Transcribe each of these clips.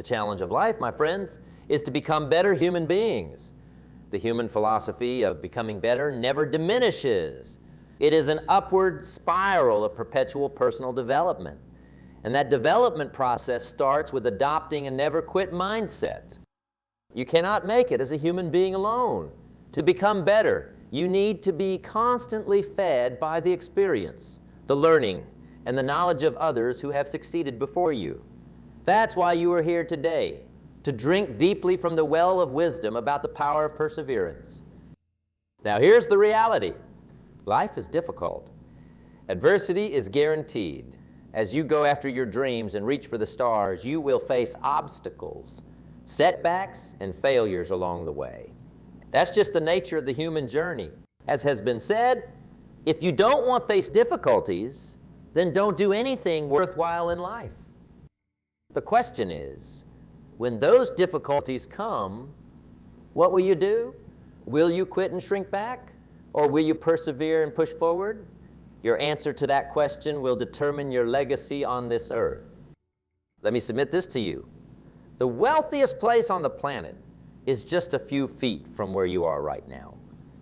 The challenge of life, my friends, is to become better human beings. The human philosophy of becoming better never diminishes. It is an upward spiral of perpetual personal development. And that development process starts with adopting a never-quit mindset. You cannot make it as a human being alone. To become better, you need to be constantly fed by the experience, the learning, and the knowledge of others who have succeeded before you. That's why you are here today, to drink deeply from the well of wisdom about the power of perseverance. Now here's the reality. Life is difficult. Adversity is guaranteed. As you go after your dreams and reach for the stars, you will face obstacles, setbacks, and failures along the way. That's just the nature of the human journey. As has been said, if you don't want to face difficulties, then don't do anything worthwhile in life. The question is, when those difficulties come, what will you do? Will you quit and shrink back? Or will you persevere and push forward? Your answer to that question will determine your legacy on this earth. Let me submit this to you. The wealthiest place on the planet is just a few feet from where you are right now.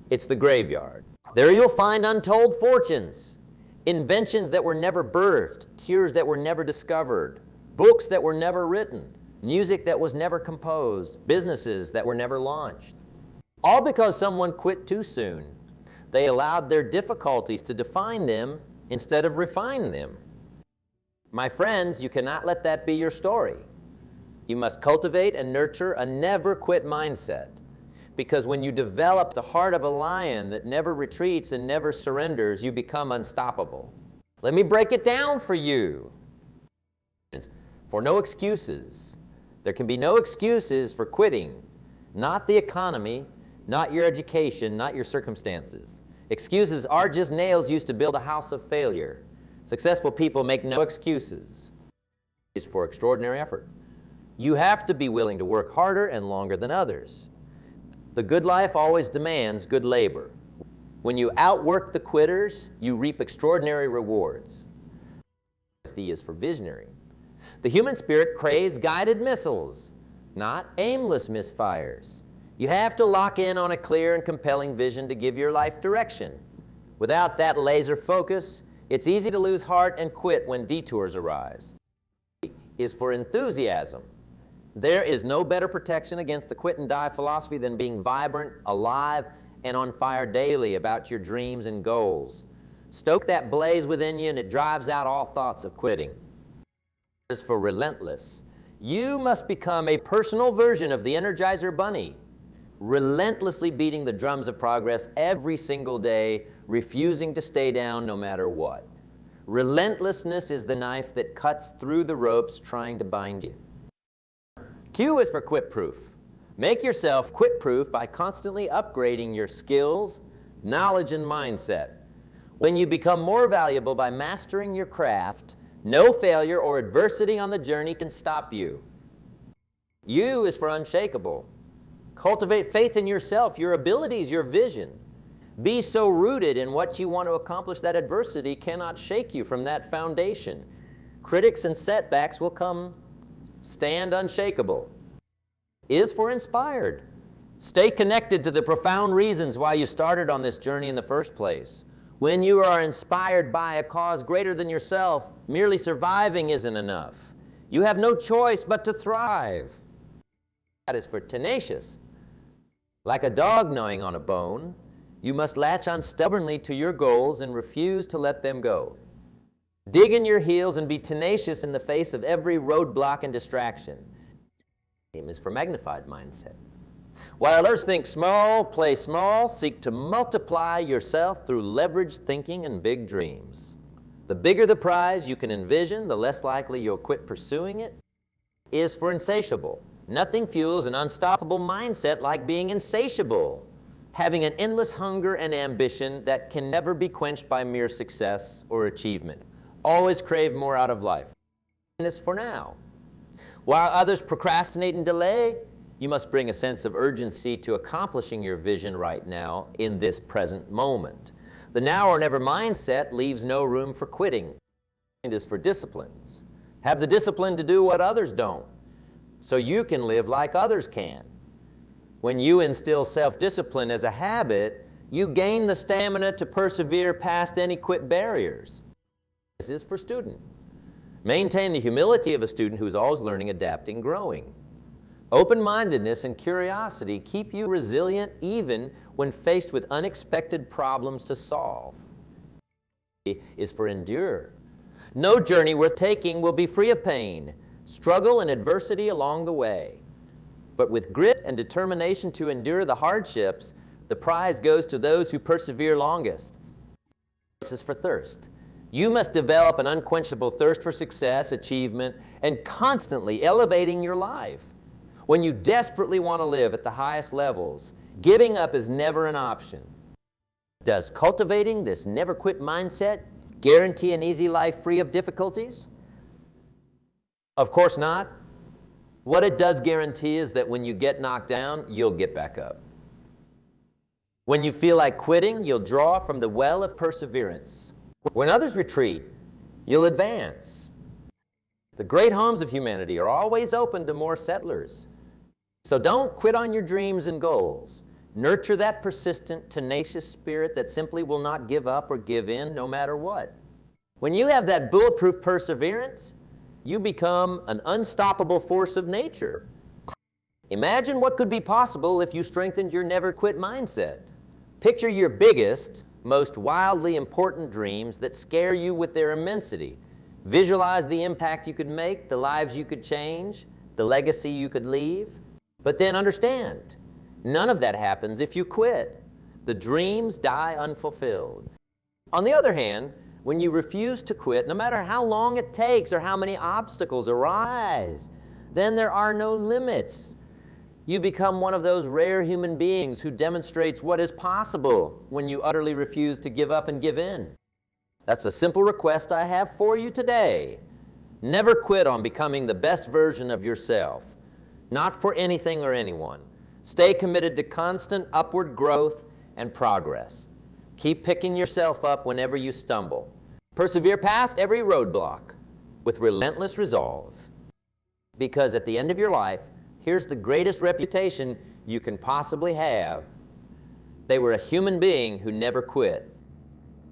It's the graveyard. There you'll find untold fortunes, inventions that were never birthed, cures that were never discovered, books that were never written, music that was never composed, businesses that were never launched. All because someone quit too soon. They allowed their difficulties to define them instead of refine them. My friends, you cannot let that be your story. You must cultivate and nurture a never-quit mindset, because when you develop the heart of a lion that never retreats and never surrenders, you become unstoppable. Let me break it down for you. For no excuses. There can be no excuses for quitting. Not the economy, not your education, not your circumstances. Excuses are just nails used to build a house of failure. Successful people make no excuses. It's for extraordinary effort. You have to be willing to work harder and longer than others. The good life always demands good labor. When you outwork the quitters, you reap extraordinary rewards. The is for visionary. The human spirit craves guided missiles, not aimless misfires. You have to lock in on a clear and compelling vision to give your life direction. Without that laser focus, it's easy to lose heart and quit when detours arise. Is for enthusiasm. There is no better protection against the quit and die philosophy than being vibrant, alive, and on fire daily about your dreams and goals. Stoke that blaze within you and it drives out all thoughts of quitting. Is for relentless. You must become a personal version of the Energizer Bunny, relentlessly beating the drums of progress every single day, refusing to stay down no matter what. Relentlessness is the knife that cuts through the ropes trying to bind you. Q is for quit-proof. Make yourself quit-proof by constantly upgrading your skills, knowledge, and mindset. When you become more valuable by mastering your craft, no failure or adversity on the journey can stop you. U is for unshakable. Cultivate faith in yourself, your abilities, your vision. Be so rooted in what you want to accomplish that adversity cannot shake you from that foundation. Critics and setbacks will come. Stand unshakable. Is for inspired. Stay connected to the profound reasons why you started on this journey in the first place. When you are inspired by a cause greater than yourself, merely surviving isn't enough. You have no choice but to thrive. That is for tenacious. Like a dog gnawing on a bone, you must latch on stubbornly to your goals and refuse to let them go. Dig in your heels and be tenacious in the face of every roadblock and distraction. Aim is for magnified mindset. While others think small, play small, seek to multiply yourself through leveraged thinking and big dreams. The bigger the prize you can envision, the less likely you'll quit pursuing it. Is for insatiable. Nothing fuels an unstoppable mindset like being insatiable, having an endless hunger and ambition that can never be quenched by mere success or achievement. Always crave more out of life. And it's for now. While others procrastinate and delay, you must bring a sense of urgency to accomplishing your vision right now in this present moment. The now or never mindset leaves no room for quitting. It is for disciplines. Have the discipline to do what others don't. so you can live like others can. When you instill self-discipline as a habit, you gain the stamina to persevere past any quit barriers. This is for student. Maintain the humility of a student who is always learning, adapting, growing. Open-mindedness and curiosity keep you resilient even when faced with unexpected problems to solve. Is for endure. No journey worth taking will be free of pain, struggle and adversity along the way. But with grit and determination to endure the hardships, the prize goes to those who persevere longest. This is for thirst. You must develop an unquenchable thirst for success, achievement, and constantly elevating your life. When you desperately want to live at the highest levels, giving up is never an option. Does cultivating this never-quit mindset guarantee an easy life free of difficulties? Of course not. What it does guarantee is that when you get knocked down, you'll get back up. When you feel like quitting, you'll draw from the well of perseverance. When others retreat, you'll advance. The great homes of humanity are always open to more settlers. So don't quit on your dreams and goals. Nurture that persistent, tenacious spirit that simply will not give up or give in no matter what. When you have that bulletproof perseverance, you become an unstoppable force of nature. Imagine what could be possible if you strengthened your never-quit mindset. Picture your biggest, most wildly important dreams that scare you with their immensity. Visualize the impact you could make, the lives you could change, the legacy you could leave. But then understand, none of that happens if you quit. The dreams die unfulfilled. On the other hand, when you refuse to quit, no matter how long it takes or how many obstacles arise, then there are no limits. You become one of those rare human beings who demonstrates what is possible when you utterly refuse to give up and give in. That's a simple request I have for you today. Never quit on becoming the best version of yourself, not for anything or anyone. Stay committed to constant upward growth and progress. Keep picking yourself up whenever you stumble. Persevere past every roadblock with relentless resolve. Because at the end of your life, here's the greatest reputation you can possibly have. They were a human being who never quit.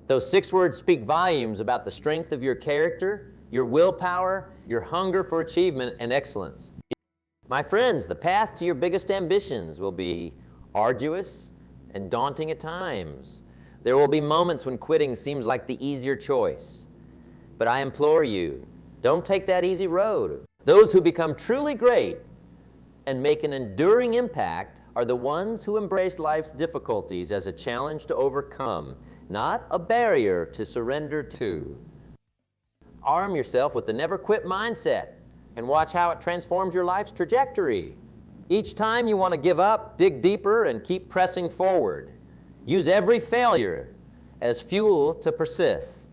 Those 6 words speak volumes about the strength of your character, your willpower, your hunger for achievement and excellence. My friends, the path to your biggest ambitions will be arduous and daunting at times. There will be moments when quitting seems like the easier choice. But I implore you, don't take that easy road. Those who become truly great and make an enduring impact are the ones who embrace life's difficulties as a challenge to overcome, not a barrier to surrender to. Arm yourself with the never quit mindset and watch how it transforms your life's trajectory. Each time you want to give up, dig deeper and keep pressing forward. Use every failure as fuel to persist.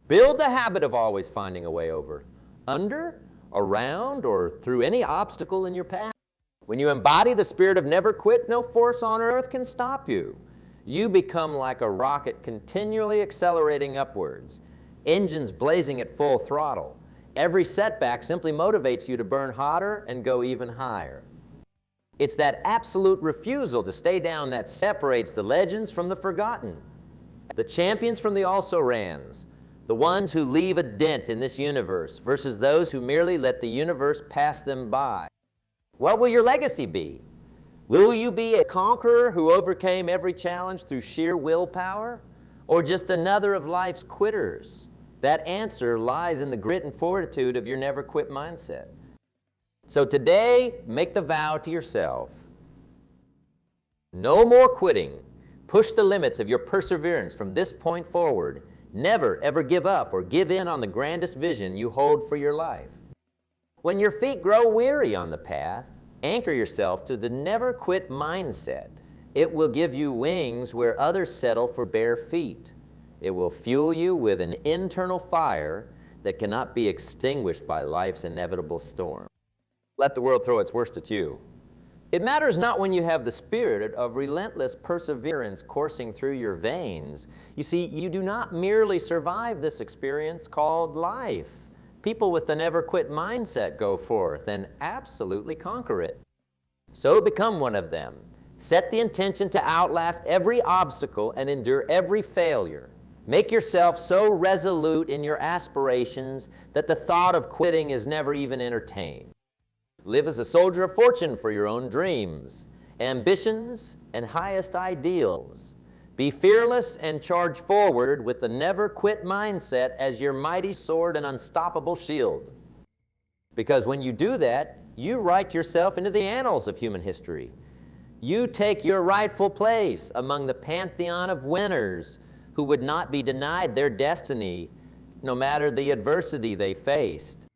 Build the habit of always finding a way over, under, around, or through any obstacle in your path. When you embody the spirit of never quit, no force on earth can stop you. You become like a rocket continually accelerating upwards, engines blazing at full throttle. Every setback simply motivates you to burn hotter and go even higher. It's that absolute refusal to stay down that separates the legends from the forgotten, the champions from the also-rans, the ones who leave a dent in this universe versus those who merely let the universe pass them by. What will your legacy be? Will you be a conqueror who overcame every challenge through sheer willpower, or just another of life's quitters? That answer lies in the grit and fortitude of your never quit mindset. So today, make the vow to yourself. No more quitting. Push the limits of your perseverance from this point forward. Never, ever give up or give in on the grandest vision you hold for your life. When your feet grow weary on the path, anchor yourself to the never quit mindset. It will give you wings where others settle for bare feet. It will fuel you with an internal fire that cannot be extinguished by life's inevitable storm. Let the world throw its worst at you. It matters not when you have the spirit of relentless perseverance coursing through your veins. You see, you do not merely survive this experience called life. People with the never quit mindset go forth and absolutely conquer it. So become one of them. Set the intention to outlast every obstacle and endure every failure. Make yourself so resolute in your aspirations that the thought of quitting is never even entertained. Live as a soldier of fortune for your own dreams, ambitions, and highest ideals. Be fearless and charge forward with the never quit mindset as your mighty sword and unstoppable shield. Because when you do that, you write yourself into the annals of human history. You take your rightful place among the pantheon of winners who would not be denied their destiny no matter the adversity they faced.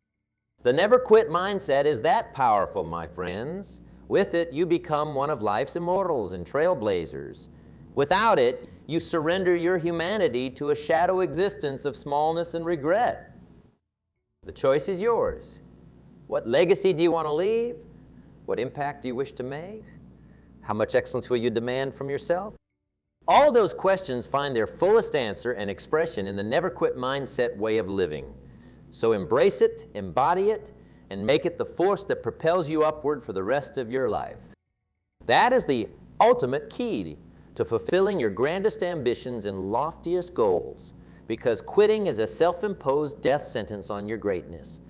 The never quit mindset is that powerful, my friends. With it, you become one of life's immortals and trailblazers. Without it, you surrender your humanity to a shadow existence of smallness and regret. The choice is yours. What legacy do you want to leave? What impact do you wish to make? How much excellence will you demand from yourself? All those questions find their fullest answer and expression in the never quit mindset way of living. So embrace it, embody it, and make it the force that propels you upward for the rest of your life. That is the ultimate key to fulfilling your grandest ambitions and loftiest goals, because quitting is a self-imposed death sentence on your greatness.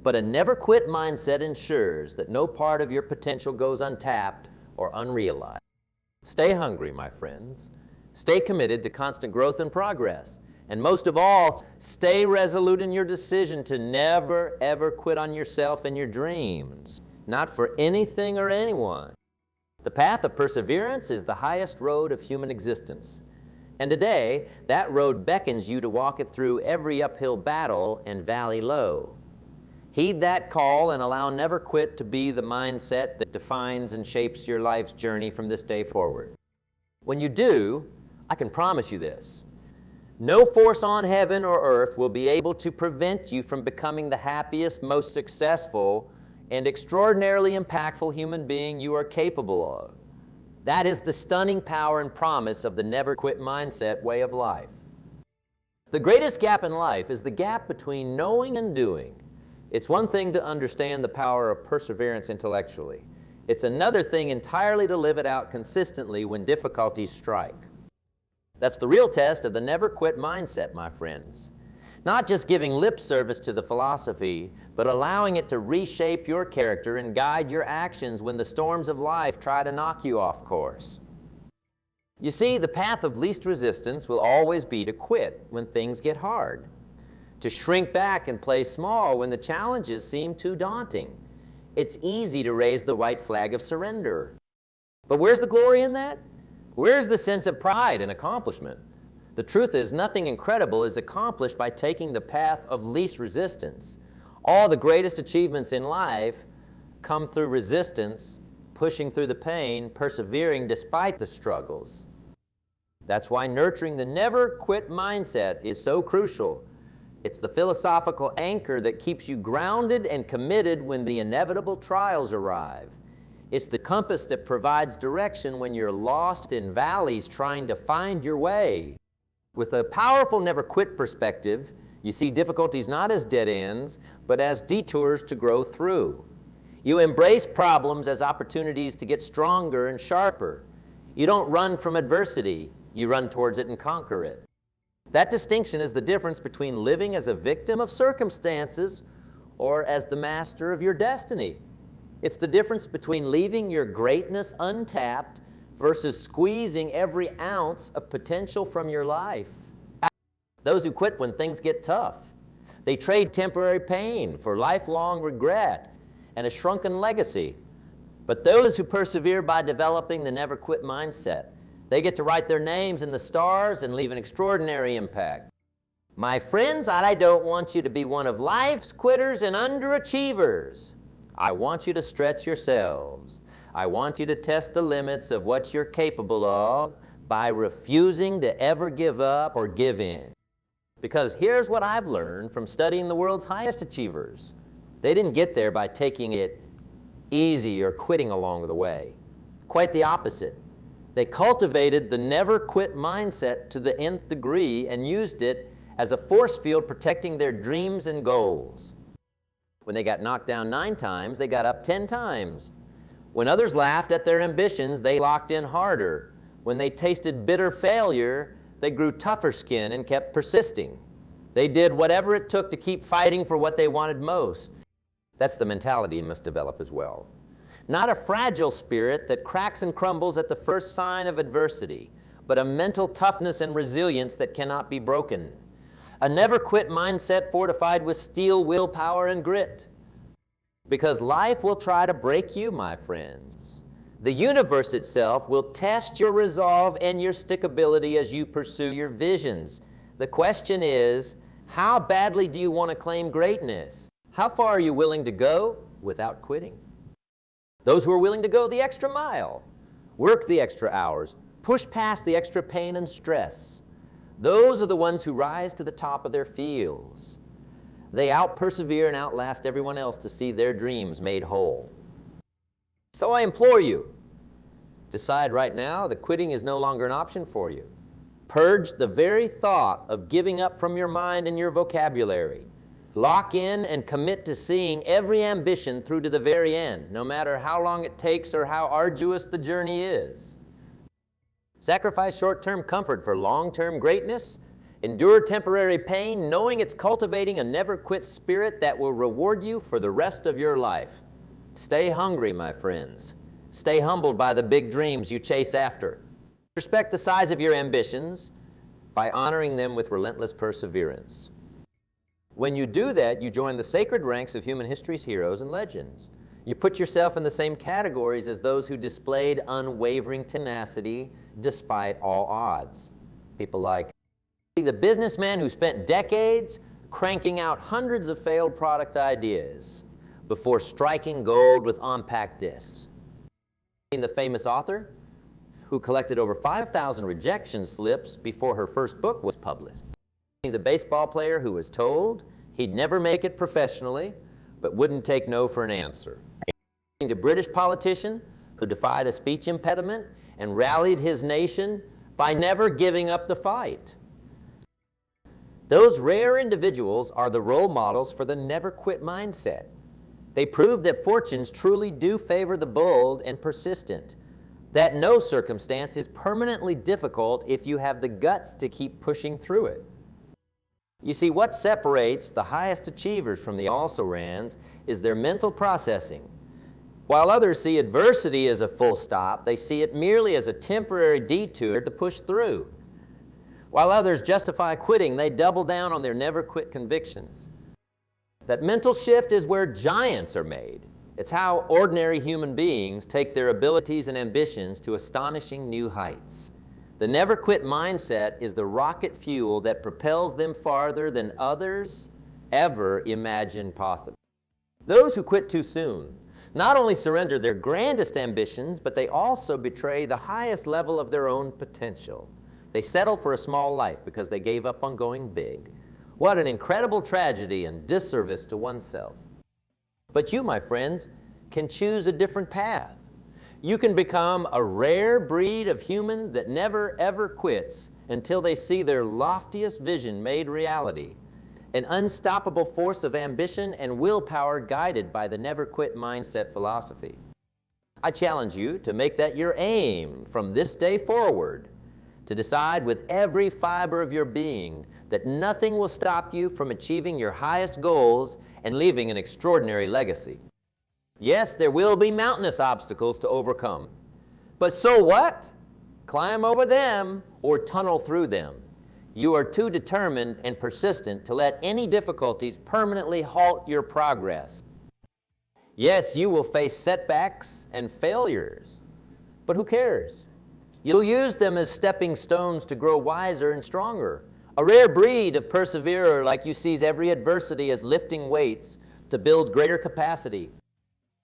But a never quit mindset ensures that no part of your potential goes untapped or unrealized. Stay hungry, my friends. Stay committed to constant growth and progress. And most of all, stay resolute in your decision to never, ever quit on yourself and your dreams. Not for anything or anyone. The path of perseverance is the highest road of human existence. And today, that road beckons you to walk it through every uphill battle and valley low. Heed that call and allow never quit to be the mindset that defines and shapes your life's journey from this day forward. When you do, I can promise you this: no force on heaven or earth will be able to prevent you from becoming the happiest, most successful, and extraordinarily impactful human being you are capable of. That is the stunning power and promise of the never quit mindset way of life. The greatest gap in life is the gap between knowing and doing. It's one thing to understand the power of perseverance intellectually. It's another thing entirely to live it out consistently when difficulties strike. That's the real test of the never quit mindset, my friends. Not just giving lip service to the philosophy, but allowing it to reshape your character and guide your actions when the storms of life try to knock you off course. You see, the path of least resistance will always be to quit when things get hard, to shrink back and play small when the challenges seem too daunting. It's easy to raise the white flag of surrender. But where's the glory in that? Where's the sense of pride and accomplishment? The truth is, nothing incredible is accomplished by taking the path of least resistance. All the greatest achievements in life come through resistance, pushing through the pain, persevering despite the struggles. That's why nurturing the never quit mindset is so crucial. It's the philosophical anchor that keeps you grounded and committed when the inevitable trials arrive. It's the compass that provides direction when you're lost in valleys trying to find your way. With a powerful never quit perspective, you see difficulties not as dead ends, but as detours to grow through. You embrace problems as opportunities to get stronger and sharper. You don't run from adversity, you run towards it and conquer it. That distinction is the difference between living as a victim of circumstances or as the master of your destiny. It's the difference between leaving your greatness untapped versus squeezing every ounce of potential from your life. Those who quit when things get tough, they trade temporary pain for lifelong regret and a shrunken legacy. But those who persevere by developing the never quit mindset, they get to write their names in the stars and leave an extraordinary impact. My friends, I don't want you to be one of life's quitters and underachievers. I want you to stretch yourselves. I want you to test the limits of what you're capable of by refusing to ever give up or give in. Because here's what I've learned from studying the world's highest achievers. They didn't get there by taking it easy or quitting along the way. Quite the opposite. They cultivated the never quit mindset to the nth degree and used it as a force field protecting their dreams and goals. When they got knocked down 9 times, they got up 10 times. When others laughed at their ambitions, they locked in harder. When they tasted bitter failure, they grew tougher skin and kept persisting. They did whatever it took to keep fighting for what they wanted most. That's the mentality you must develop as well. Not a fragile spirit that cracks and crumbles at the first sign of adversity, but a mental toughness and resilience that cannot be broken. A never-quit mindset fortified with steel, willpower, and grit. Because life will try to break you, my friends. The universe itself will test your resolve and your stickability as you pursue your visions. The question is, how badly do you want to claim greatness? How far are you willing to go without quitting? Those who are willing to go the extra mile, work the extra hours, push past the extra pain and stress, those are the ones who rise to the top of their fields. They out-persevere and outlast everyone else to see their dreams made whole. So I implore you, decide right now that quitting is no longer an option for you. Purge the very thought of giving up from your mind and your vocabulary. Lock in and commit to seeing every ambition through to the very end, no matter how long it takes or how arduous the journey is. Sacrifice short-term comfort for long-term greatness. Endure temporary pain, knowing it's cultivating a never-quit spirit that will reward you for the rest of your life. Stay hungry, my friends. Stay humbled by the big dreams you chase after. Respect the size of your ambitions by honoring them with relentless perseverance. When you do that, you join the sacred ranks of human history's heroes and legends. You put yourself in the same categories as those who displayed unwavering tenacity despite all odds. People like the businessman who spent decades cranking out hundreds of failed product ideas before striking gold with on-pack discs. The famous author who collected over 5,000 rejection slips before her first book was published. The baseball player who was told he'd never make it professionally but wouldn't take no for an answer. The British politician who defied a speech impediment and rallied his nation by never giving up the fight. Those rare individuals are the role models for the never-quit mindset. They prove that fortunes truly do favor the bold and persistent, that no circumstance is permanently difficult if you have the guts to keep pushing through it. You see, what separates the highest achievers from the also-rans is their mental processing. While others see adversity as a full stop, they see it merely as a temporary detour to push through. While others justify quitting, they double down on their never-quit convictions. That mental shift is where giants are made. It's how ordinary human beings take their abilities and ambitions to astonishing new heights. The never-quit mindset is the rocket fuel that propels them farther than others ever imagined possible. Those who quit too soon not only surrender their grandest ambitions, but they also betray the highest level of their own potential. They settle for a small life because they gave up on going big. What an incredible tragedy and disservice to oneself. But you, my friends, can choose a different path. You can become a rare breed of human that never ever quits until they see their loftiest vision made reality. An unstoppable force of ambition and willpower guided by the never-quit mindset philosophy. I challenge you to make that your aim from this day forward, to decide with every fiber of your being that nothing will stop you from achieving your highest goals and leaving an extraordinary legacy. Yes, there will be mountainous obstacles to overcome, but so what? Climb over them or tunnel through them. You are too determined and persistent to let any difficulties permanently halt your progress. Yes, you will face setbacks and failures, but who cares? You'll use them as stepping stones to grow wiser and stronger. A rare breed of perseverer like you sees every adversity as lifting weights to build greater capacity.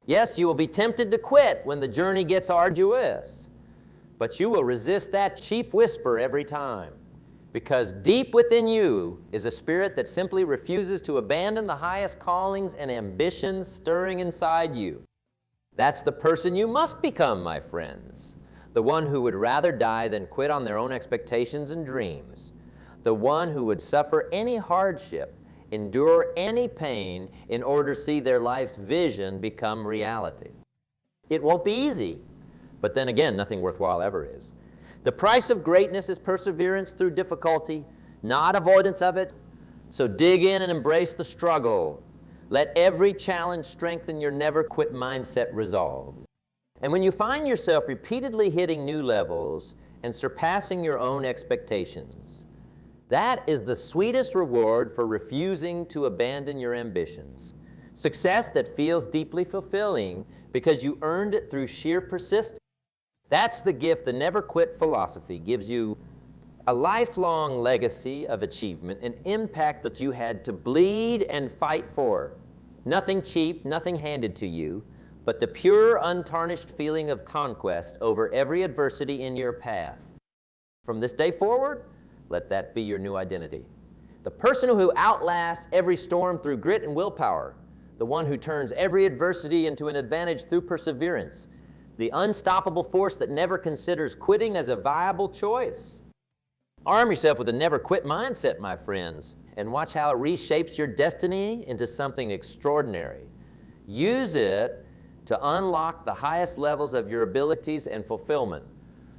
Yes, you will be tempted to quit when the journey gets arduous, but you will resist that cheap whisper every time, because deep within you is a spirit that simply refuses to abandon the highest callings and ambitions stirring inside you. That's the person you must become, my friends. The one who would rather die than quit on their own expectations and dreams. The one who would suffer any hardship endure any pain in order to see their life's vision become reality. It won't be easy, but then again, nothing worthwhile ever is. The price of greatness is perseverance through difficulty, not avoidance of it. So dig in and embrace the struggle. Let every challenge strengthen your never-quit mindset resolve. And when you find yourself repeatedly hitting new levels and surpassing your own expectations, that is the sweetest reward for refusing to abandon your ambitions. Success that feels deeply fulfilling because you earned it through sheer persistence. That's the gift the never quit philosophy gives you, a lifelong legacy of achievement, an impact that you had to bleed and fight for. Nothing cheap, nothing handed to you, but the pure, untarnished feeling of conquest over every adversity in your path. From this day forward, let that be your new identity. The person who outlasts every storm through grit and willpower, the one who turns every adversity into an advantage through perseverance, the unstoppable force that never considers quitting as a viable choice. Arm yourself with a never quit mindset, my friends, and watch how it reshapes your destiny into something extraordinary. Use it to unlock the highest levels of your abilities and fulfillment.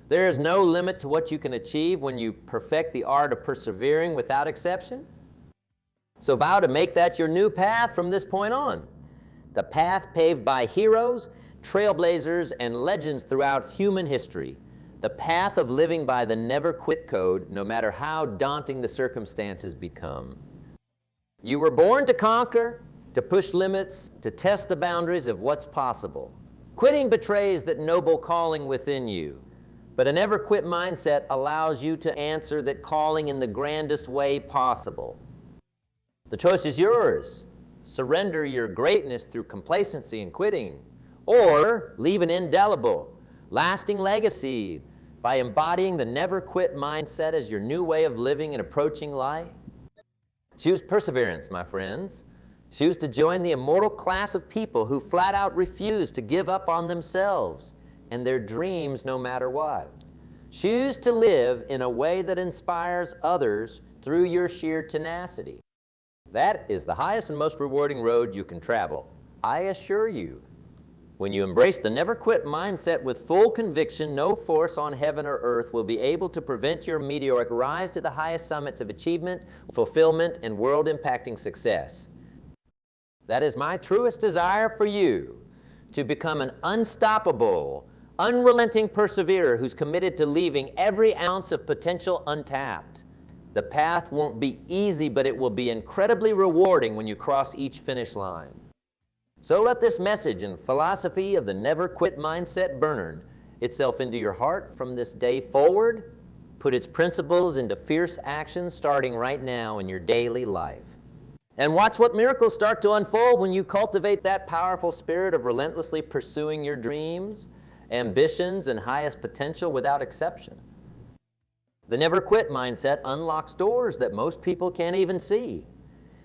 There is no limit to what you can achieve when you perfect the art of persevering without exception. So vow to make that your new path from this point on. The path paved by heroes, trailblazers, and legends throughout human history. The path of living by the never quit code, no matter how daunting the circumstances become. You were born to conquer, to push limits, to test the boundaries of what's possible. Quitting betrays that noble calling within you, but a never quit mindset allows you to answer that calling in the grandest way possible. The choice is yours. Surrender your greatness through complacency and quitting, or leave an indelible, lasting legacy by embodying the never quit mindset as your new way of living and approaching life. Choose perseverance, my friends. Choose to join the immortal class of people who flat out refuse to give up on themselves and their dreams no matter what. Choose to live in a way that inspires others through your sheer tenacity. That is the highest and most rewarding road you can travel. I assure you, when you embrace the never quit mindset with full conviction, no force on heaven or earth will be able to prevent your meteoric rise to the highest summits of achievement, fulfillment, and world-impacting success. That is my truest desire for you, to become an unstoppable, unrelenting perseverer who's committed to leaving every ounce of potential untapped. The path won't be easy, but it will be incredibly rewarding when you cross each finish line. So let this message and philosophy of the never quit mindset burn itself into your heart from this day forward. Put its principles into fierce action starting right now in your daily life. And watch what miracles start to unfold when you cultivate that powerful spirit of relentlessly pursuing your dreams, ambitions, and highest potential without exception. The never quit mindset unlocks doors that most people can't even see.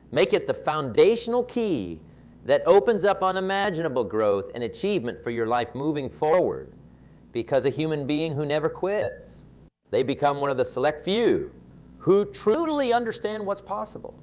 Make it the foundational key that opens up unimaginable growth and achievement for your life moving forward. Because a human being who never quits, they become one of the select few who truly understand what's possible.